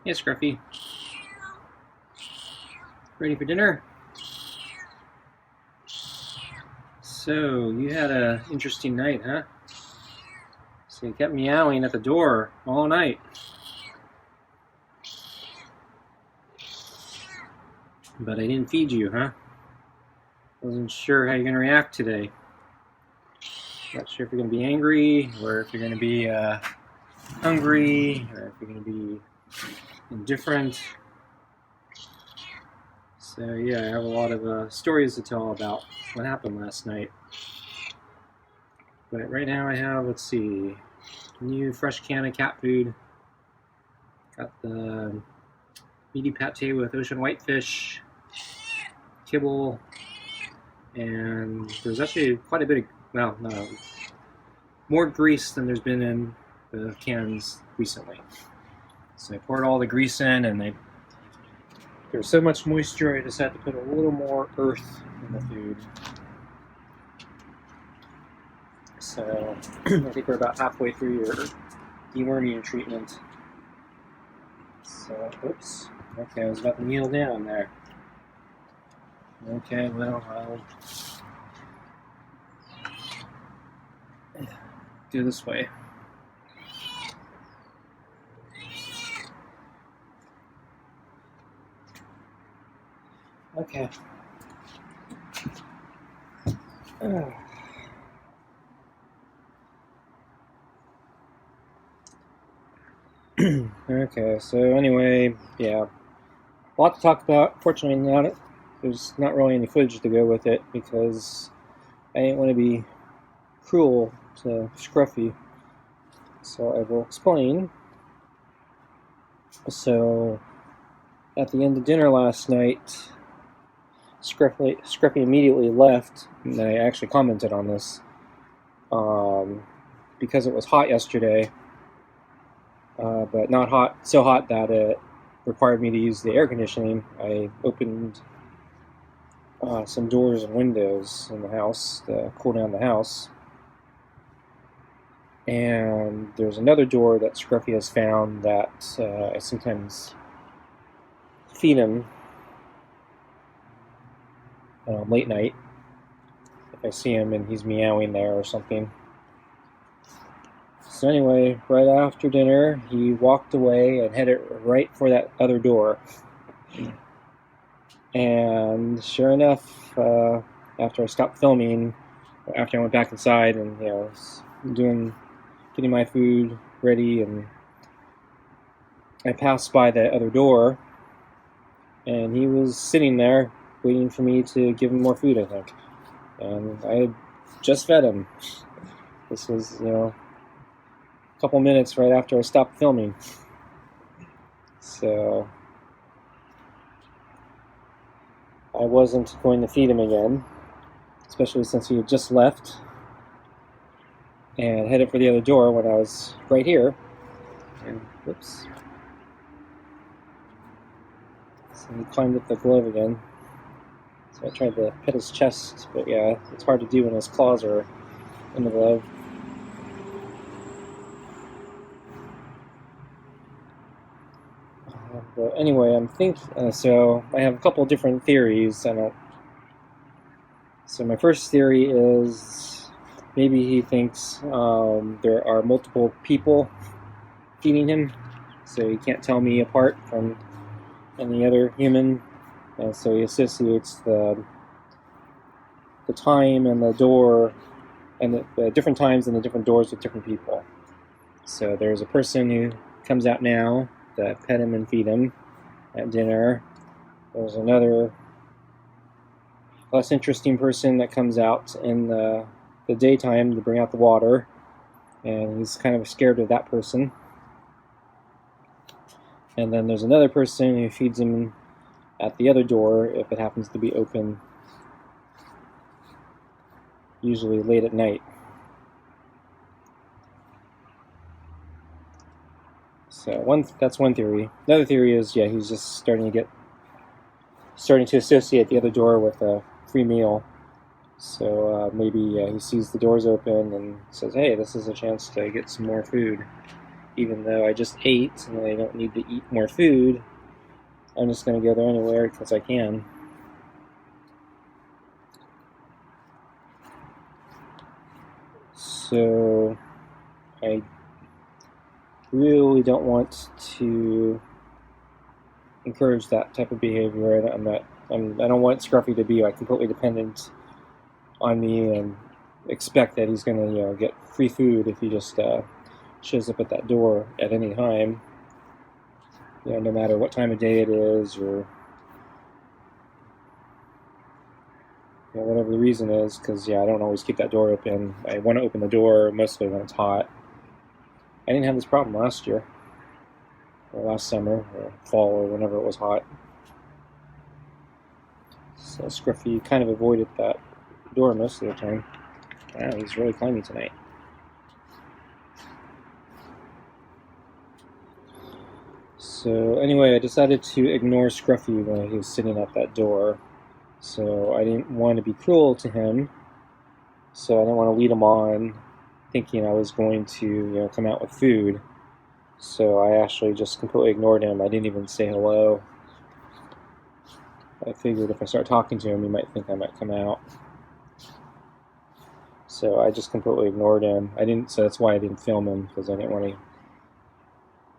Hey, Scruffy. Ready for dinner? So, you had an interesting night, huh? So you kept meowing at the door all night. But I didn't feed you, huh? Wasn't sure how you're going to react today. Not sure if you're going to be angry, or if you're going to be hungry, or if you're going to be indifferent. So yeah, I have a lot of stories to tell about what happened last night. But right now I have, let's see, new fresh can of cat food. Got the meaty pate with ocean whitefish, kibble, and there's actually quite a bit of, well, no, more grease than there's been in the cans recently. So I poured all the grease in, and there's so much moisture, I just had to put a little more earth in the food. So I think we're about halfway through your deworming treatment. So, oops. Okay, I was about to kneel down there. Okay, well, I'll go this way. Okay. Okay, so anyway, yeah. A lot to talk about. Fortunately, there's not really any footage to go with it because I didn't want to be cruel to Scruffy. So I will explain. So, at the end of dinner last night, Scruffy immediately left, and I actually commented on this, because it was hot yesterday, but not so hot that it required me to use the air conditioning. I opened some doors and windows in the house to cool down the house. And there's another door that Scruffy has found that I sometimes feed him late night if I see him and he's meowing there or something. So anyway, right after dinner, he walked away and headed right for that other door. And sure enough, after I stopped filming, after I went back inside and was getting my food ready, and I passed by that other door, and he was sitting there waiting for me to give him more food, I think. And I had just fed him. This was, a couple minutes right after I stopped filming. So I wasn't going to feed him again, especially since he had just left and headed for the other door when I was right here. And whoops. So he climbed up the glove again. So I tried to pet his chest, but yeah, it's hard to do when his claws are in the glove. But anyway, so I have a couple different theories. So my first theory is maybe he thinks there are multiple people feeding him, so he can't tell me apart from any other human. And so he associates the time and the door and the different times and the different doors with different people. So there's a person who comes out now to pet him and feed him at dinner. There's another less interesting person that comes out in the daytime to bring out the water, and he's kind of scared of that person. And then there's another person who feeds him at the other door if it happens to be open, usually late at night. So that's one theory. Another theory is, he's just starting to associate the other door with a free meal. So maybe he sees the doors open and says, "Hey, this is a chance to get some more food." even though I just ate and I don't need to eat more food. I'm just going to go there anywhere because I can. So I really don't want to encourage that type of behavior. I don't want Scruffy to be like completely dependent on me and expect that he's going to get free food if he just shows up at that door at any time. No matter what time of day it is or whatever the reason is, because I don't always keep that door open. I want to open the door mostly when it's hot. I didn't have this problem last year, or last summer, or fall, or whenever it was hot. So Scruffy kind of avoided that door most of the time. Wow, he's really climbing tonight. So anyway, I decided to ignore Scruffy when he was sitting at that door. So I didn't want to be cruel to him. So I didn't want to lead him on thinking I was going to come out with food. So I actually just completely ignored him. I didn't even say hello. I figured if I start talking to him, he might think I might come out. So I just completely ignored him. So that's why I didn't film him, because I didn't want to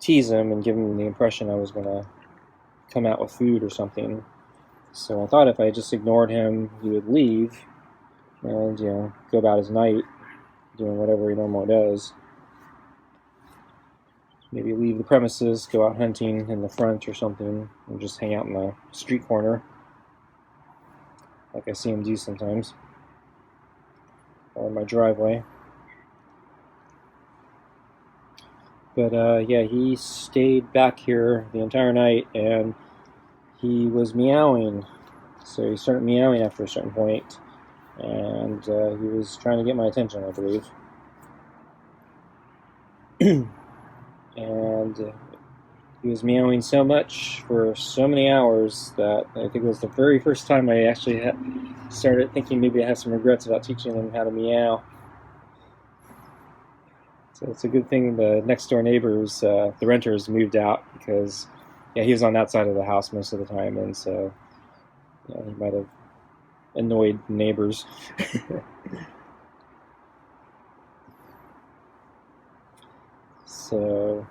tease him and give him the impression I was going to come out with food or something. So I thought if I just ignored him, he would leave and go about his night doing whatever he normally does. Maybe leave the premises, go out hunting in the front or something, or just hang out in the street corner like I see him do sometimes, or in my driveway. But he stayed back here the entire night, and he was meowing. So he started meowing after a certain point, and he was trying to get my attention, I believe. And he was meowing so much for so many hours that I think it was the very first time I actually started thinking maybe I had some regrets about teaching him how to meow. So it's a good thing the next door neighbors, the renters, moved out, because he was on that side of the house most of the time, and so he might have annoyed neighbors. So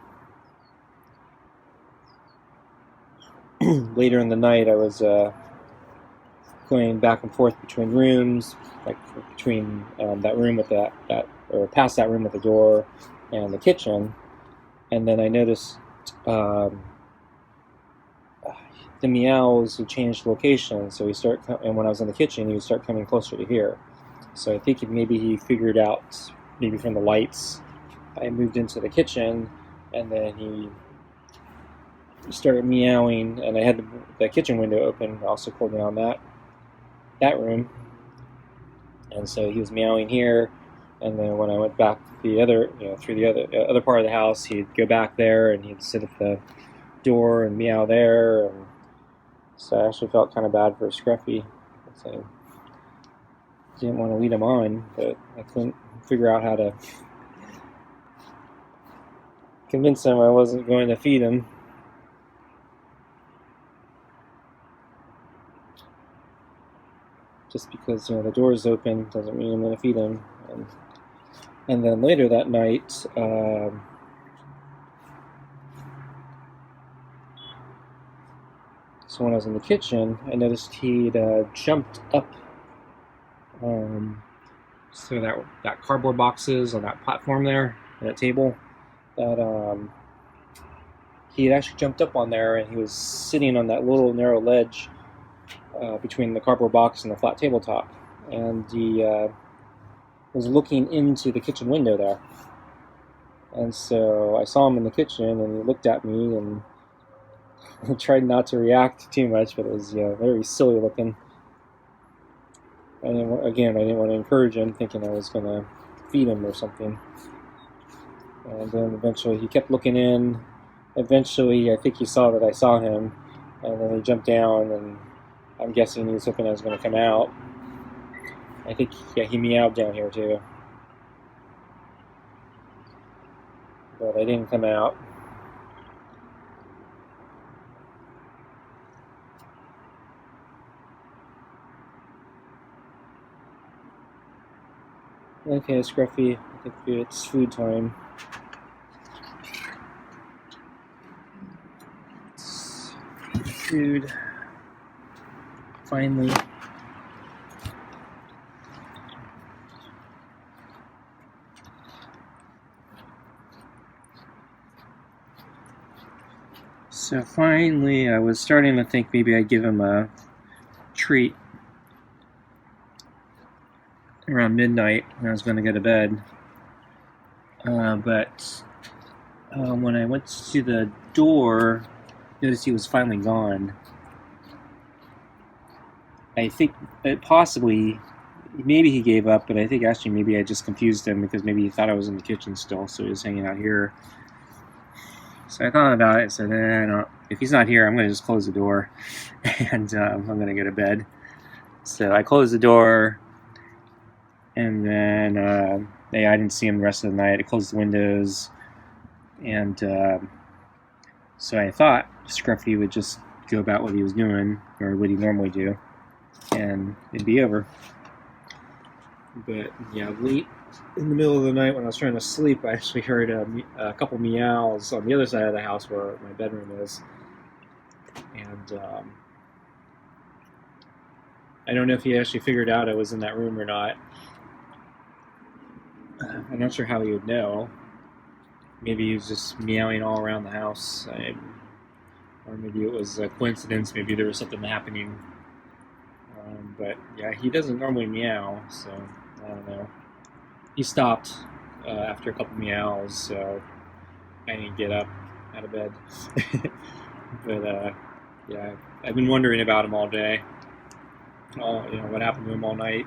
later in the night, I was going back and forth between rooms, like between that room with or past that room with the door and the kitchen, and then I noticed the meows had changed location. So and when I was in the kitchen, he would start coming closer to here. So I think maybe he figured out, maybe from the lights, I moved into the kitchen, and then he started meowing, and I had the kitchen window open, also cooled down that room, and so he was meowing here, and then when I went back the other, through the other part of the house, he'd go back there, and he'd sit at the door and meow there, and so I actually felt kind of bad for Scruffy. So I didn't want to lead him on, but I couldn't figure out how to convince him I wasn't going to feed him. Just because the door is open doesn't mean I'm going to feed him. And then later that night, so when I was in the kitchen, I noticed he'd jumped up. So that cardboard boxes on that platform there, that table, that he had actually jumped up on there, and he was sitting on that little narrow ledge between the cardboard box and the flat tabletop, and he was looking into the kitchen window there. And so I saw him in the kitchen, and he looked at me, and I tried not to react too much, but it was very silly looking. I didn't want to encourage him, thinking I was going to feed him or something. And then eventually he kept looking in. Eventually, I think he saw that I saw him, and then he jumped down, and I'm guessing he was hoping I was going to come out. I think, he meowed down here too. but I didn't come out. Okay, Scruffy, I think it's food time. It's food. Finally. So finally, I was starting to think maybe I'd give him a treat around midnight when I was going to go to bed. But when I went to the door, noticed he was finally gone. I think possibly, maybe he gave up, but I think actually maybe I just confused him because maybe he thought I was in the kitchen still, so he was hanging out here. So I thought about it and said, no, if he's not here, I'm going to just close the door and I'm going to go to bed. So I closed the door, and then I didn't see him the rest of the night. I closed the windows, and so I thought Scruffy would just go about what he was doing, or what he normally do, and it'd be over. But yeah, late in the middle of the night when I was trying to sleep, I actually heard a couple meows on the other side of the house where my bedroom is. And I don't know if he actually figured out I was in that room or not. I'm not sure how he would know. Maybe he was just meowing all around the house. Or maybe it was a coincidence. Maybe there was something happening. But yeah, he doesn't normally meow, so I don't know. He stopped after a couple meows, so I didn't get up out of bed. But yeah, I've been wondering about him all day. What happened to him all night.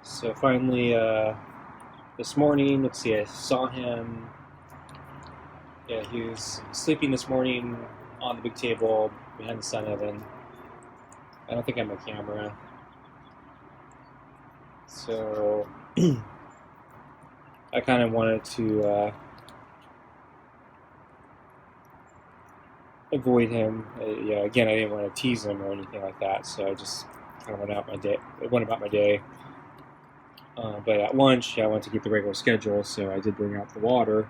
So finally, this morning, let's see, I saw him. Yeah, he was sleeping this morning on the big table behind the sun oven. I don't think I have my camera. So I kind of wanted to avoid him. Again, I didn't want to tease him or anything like that, so I just kind of went about my day. But at lunch, I went to get the regular schedule, so I did bring out the water,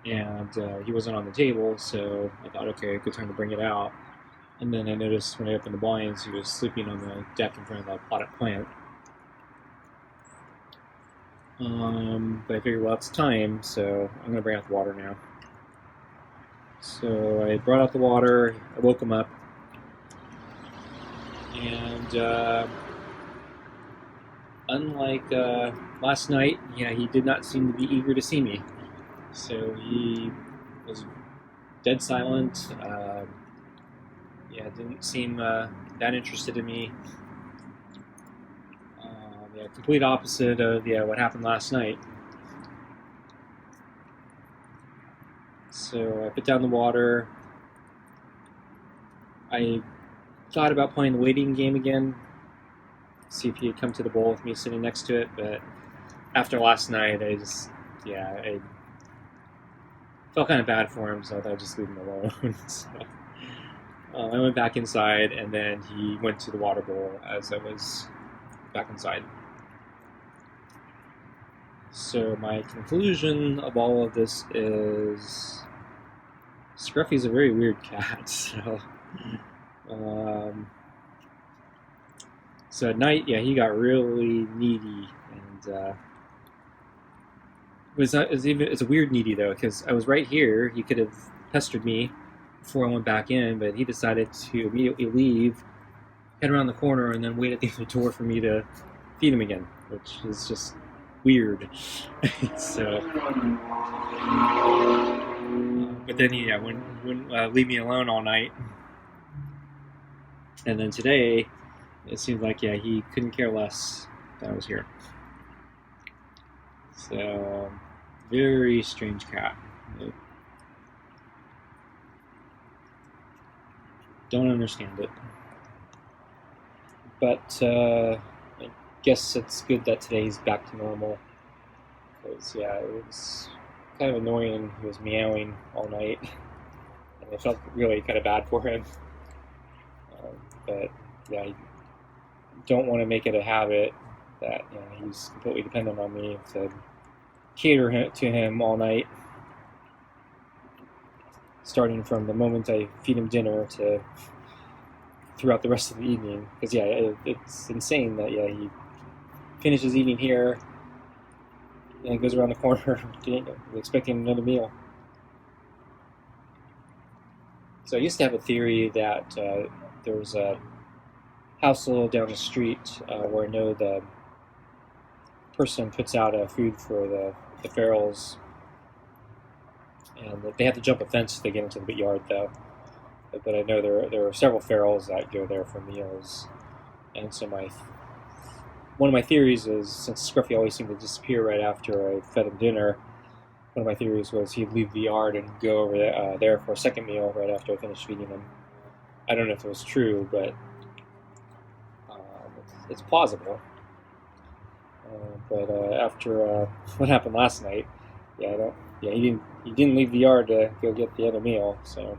and he wasn't on the table, so I thought, okay, good time to bring it out. And then I noticed when I opened the blinds, he was sleeping on the deck in front of the potted plant. But I figured, well, it's time, so I'm going to bring out the water now. So I brought out the water, I woke him up, and unlike last night, he did not seem to be eager to see me. So he was dead silent. Didn't seem that interested in me. Complete opposite of what happened last night. So I put down the water. I thought about playing the waiting game again, see if he had come to the bowl with me sitting next to it, but after last night, I felt kind of bad for him, so I thought I'd just leave him alone. So I went back inside, and then he went to the water bowl as I was back inside. So my conclusion of all of this is Scruffy's a very weird cat. So at night, he got really needy, and it's a weird needy though, because I was right here. He could have pestered me before I went back in, but he decided to immediately leave, head around the corner, and then wait at the end of the door for me to feed him again, which is just weird. So, but then he wouldn't leave me alone all night. And then today, it seemed like he couldn't care less that I was here. So, very strange cat. Don't understand it. But guess it's good that today he's back to normal. Because, yeah, it was kind of annoying. He was meowing all night. And I felt really kind of bad for him. But, yeah, I don't want to make it a habit that he's completely dependent on me to cater to him all night. Starting from the moment I feed him dinner to throughout the rest of the evening. Because, yeah, it's insane that, yeah, he finishes eating here and goes around the corner expecting another meal. So I used to have a theory that there's a house a little down the street where I know the person puts out food for the ferals, and they have to jump a fence to get into the yard, though. But I know there are several ferals that go there for meals, and so one of my theories is, since Scruffy always seemed to disappear right after I fed him dinner, one of my theories was he'd leave the yard and go over there for a second meal right after I finished feeding him. I don't know if it was true, but it's plausible. But after what happened last night, he didn't leave the yard to go get the other meal, so.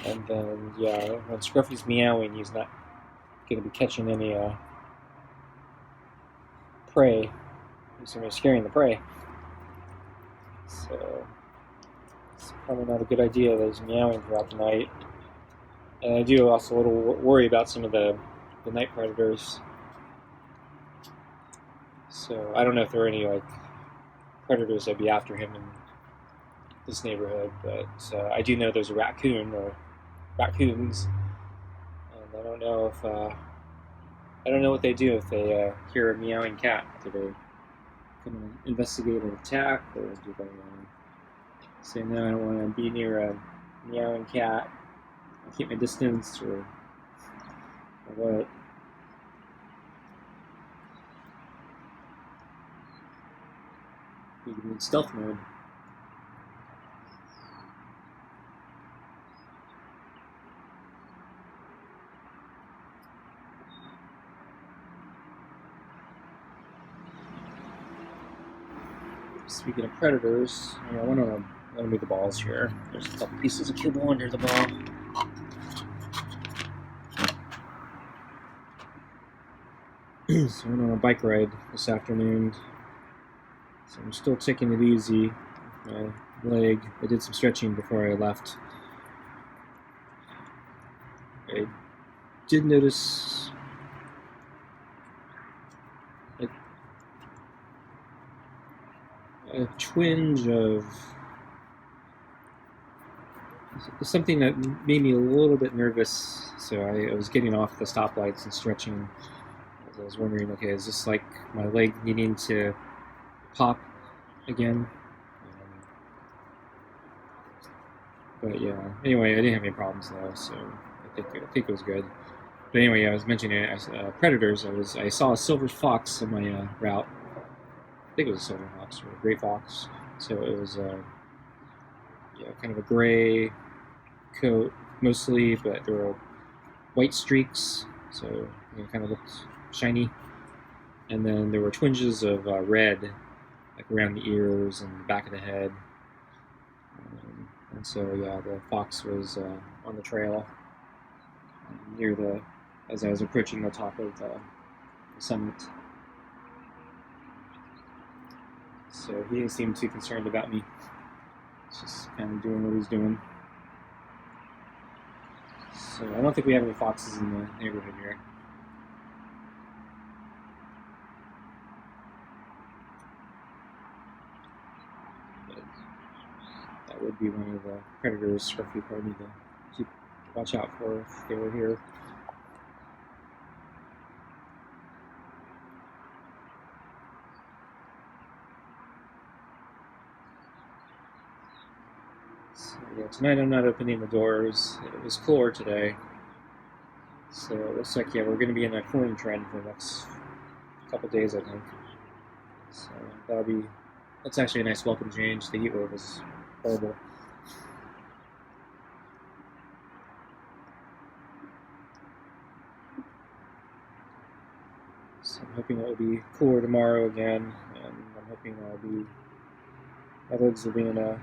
And then, yeah, when Scruffy's meowing, he's not going to be catching any prey. He's going to be scaring the prey. So, it's probably not a good idea that he's meowing throughout the night. And I do also a little worry about some of the night predators. So, I don't know if there are any, predators that'd be after him in this neighborhood, but I do know there's a raccoon, or raccoons, and I don't know what they do if they hear a meowing cat. Do they come and investigate an attack, or do they say, no, I don't want to be near a meowing cat, I'll keep my distance, or what? You can be in stealth mode. Speaking of predators, I want to move the balls here. There's a couple pieces of kibble under the ball. So I went on a bike ride this afternoon. So I'm still taking it easy with my leg. I did some stretching before I left. I did notice a twinge of something that made me a little bit nervous. So I was getting off the stoplights and stretching. I was wondering, okay, is this like my leg needing to pop again? But yeah, anyway, I didn't have any problems though, so I think it was good. But anyway, I was mentioning predators. I saw a silver fox on my route. I think it was a silver fox or a gray fox. So it was kind of a gray coat mostly, but there were white streaks, so it kind of looked shiny. And then there were twinges of red, like around the ears and the back of the head. And so, yeah, the fox was on the trail as I was approaching the top of the summit. So he didn't seem too concerned about me. He's just kind of doing what he's doing. So I don't think we have any foxes in the neighborhood here. But that would be one of the predators Scruffy probably need to watch out for if they were here. So yeah, tonight I'm not opening the doors. It was cooler today. So it looks like, yeah, we're going to be in a cooling trend for the next couple days, I think. So that's actually a nice welcome change. The heat wave was horrible. So I'm hoping it will be cooler tomorrow again, and I'm hoping my legs will be in a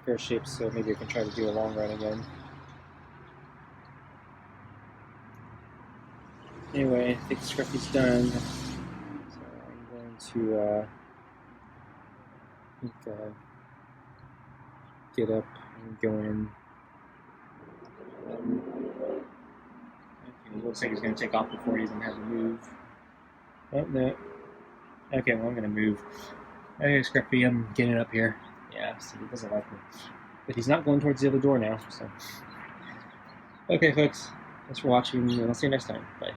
fair shape, so maybe I can try to do a long run again. Anyway, I think Scruffy's done, so I'm going to get up and go in. Okay, looks like he's going to take off before he even has to move. Oh, no. Okay, well, I'm going to move. Okay, Scruffy, I'm getting up here. Yeah, so he doesn't like me. But he's not going towards the other door now, so. Okay, folks. Thanks for watching, and I'll see you next time. Bye.